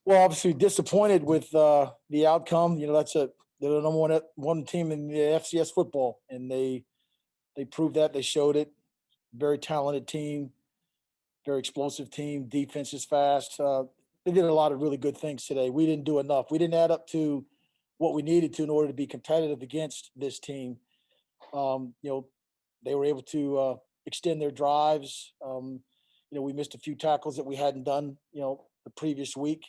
Well, obviously disappointed with the outcome. They're the number one team in the FCS football, and they proved that. They showed it. Very talented team, very explosive team. Defense is fast. They did a lot of really good things today. We didn't do enough. We didn't add up to what we needed to in order to be competitive against this team. Um, you know, they were able to extend their drives. We missed a few tackles that we hadn't done, the previous week,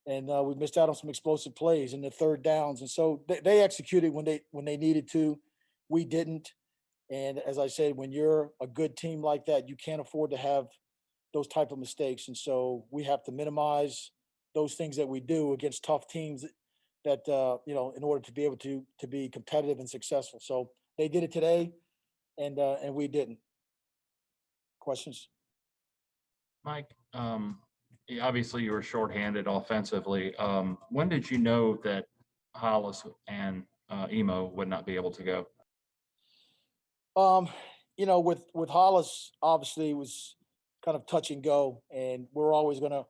and we missed out on some explosive plays in the third downs. And so they executed when they needed to. We didn't. And as I said, when you're a good team like that, you can't afford to have those type of mistakes. And so we have to minimize those things that we do against tough teams that in order to be able to be competitive and successful. So they did it today, and we didn't. Questions? Mike, obviously you were shorthanded offensively. When did you know that Hollis and Emo would not be able to go? With Hollis, obviously it was kind of touch and go, and we're always going to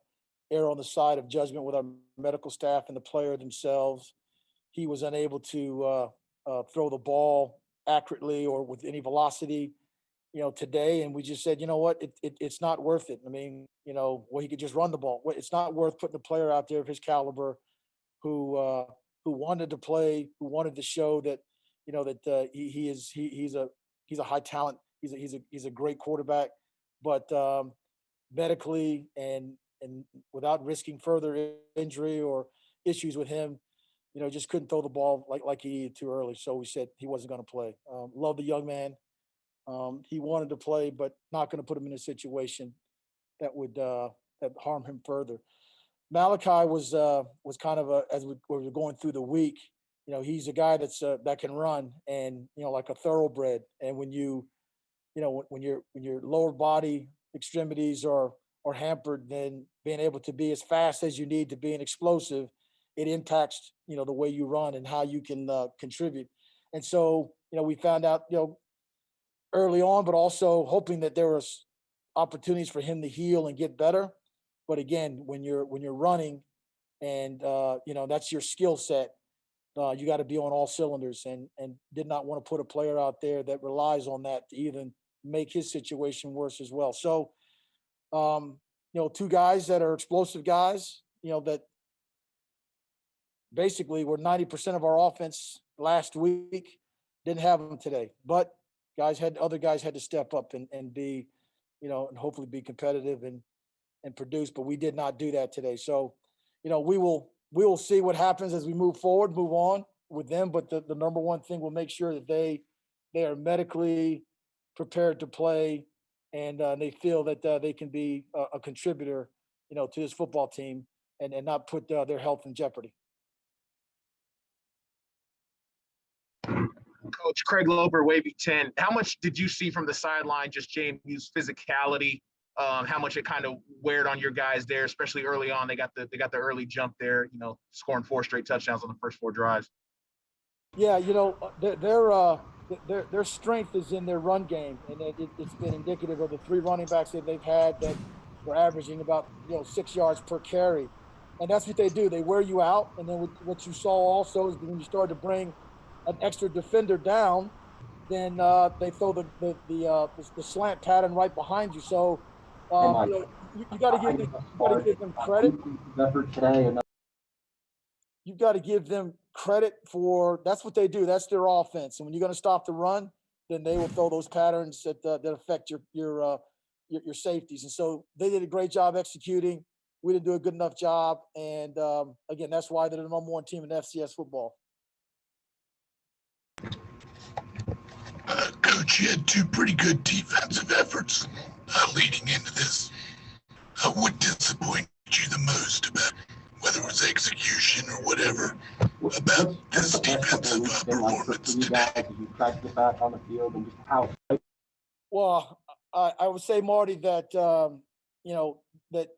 err on the side of judgment with our medical staff and the player themselves. He was unable to throw the ball accurately or with any velocity, today. And we just said, you know what, it's not worth it. I mean, well, he could just run the ball. It's not worth putting a player out there of his caliber who wanted to play, who wanted to show that, that he's a high talent. He's a great quarterback, but medically and without risking further injury or issues with him, just couldn't throw the ball like he needed to early. So we said he wasn't going to play. Love the young man. He wanted to play, but not going to put him in a situation that would that harm him further. Malachi was kind of as we were going through the week. He's a guy that can run and like a thoroughbred. And when your lower body extremities are hampered, then being able to be as fast as you need to be an explosive, it impacts the way you run and how you can contribute. And so we found out early on, but also hoping that there was opportunities for him to heal and get better. But again, when you're running and that's your skill set, you got to be on all cylinders, and did not want to put a player out there that relies on that to even make his situation worse as well. So two guys that are explosive guys, that basically were 90% of our offense last week, didn't have them today. But other guys had to step up and be, and hopefully be competitive and produce. But we did not do that today. So, we will see what happens as we move forward, move on with them. But the number one thing, we'll make sure that they are medically prepared to play, and they feel that they can be a contributor, to this football team, and not put their health in jeopardy. Coach Craig Loper, Wavy 10. How much did you see from the sideline, just JMU's physicality? How much it kind of weared on your guys there, especially early on? They got the early jump there, scoring 4 straight touchdowns on the first 4 drives. Yeah, their strength is in their run game, and it's been indicative of the 3 running backs that they've had that were averaging about 6 yards per carry, and that's what they do. They wear you out, and then what you saw also is when you start to bring an extra defender down, then they throw the slant pattern right behind you. So you got to give them credit. You've got to give them credit for that's what they do. That's their offense. And when you're going to stop the run, then they will throw those patterns that affect your safeties. And so they did a great job executing. We didn't do a good enough job. And again, that's why they're the number one team in FCS football. Coach, you had 2 pretty good defensive efforts leading into this. What disappointed you the most about whether it was execution or whatever about this defensive performance today? Well, I would say, Marty, that that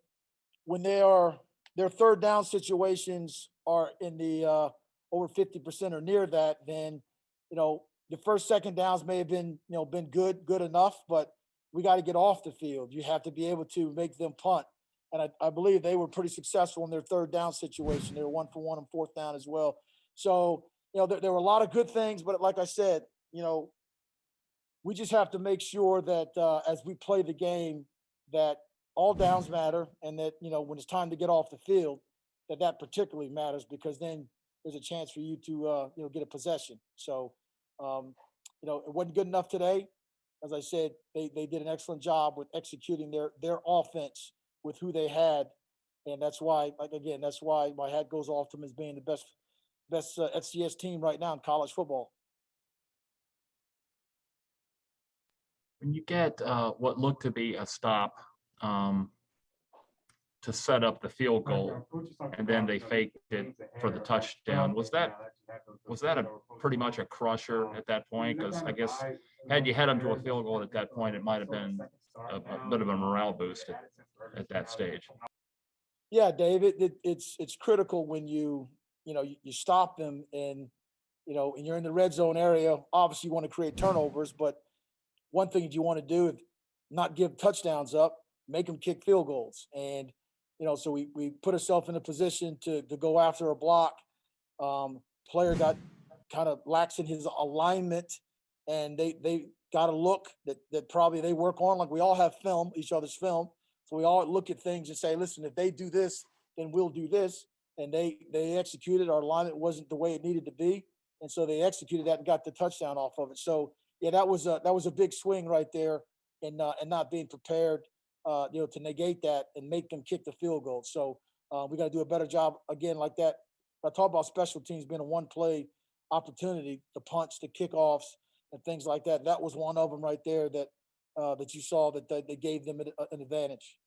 when their third down situations are in the over 50% or near that, then the first, second downs may have been good enough, but we got to get off the field. You have to be able to make them punt. And I believe they were pretty successful in their third down situation. They were 1 for 1 on fourth down as well. So, there were a lot of good things, but like I said, we just have to make sure that as we play the game, that all downs matter, and that when it's time to get off the field, that particularly matters, because then there's a chance for you to get a possession. So, it wasn't good enough today. As I said, they did an excellent job with executing their offense with who they had, and that's why, that's why my hat goes off to them as being the best FCS team right now in college football. When you get what looked to be a stop to set up the field goal, and then they faked it for the touchdown, was that a pretty much a crusher at that point? Because I guess had you had them to a field goal at that point, it might have been a bit of a morale boost at that stage. Yeah, David, it's critical when you stop them, and and you're in the red zone area. Obviously, you want to create turnovers, but one thing that you want to do is not give touchdowns up, make them kick field goals. And so we put ourselves in a position to go after a block. Player got kind of lax in his alignment, and they got a look that probably they work on. Like, we all have film, each other's film, so we all look at things and say, listen, if they do this, then we'll do this. And they executed. Our alignment wasn't the way it needed to be, and so they executed that and got the touchdown off of it. So yeah, that was a big swing right there, and not being prepared, to negate that and make them kick the field goal. So we got to do a better job again, like that. I talk about special teams being a one play opportunity, the punts, the kickoffs, and things like that. That was one of them right there that you saw that they gave them an advantage.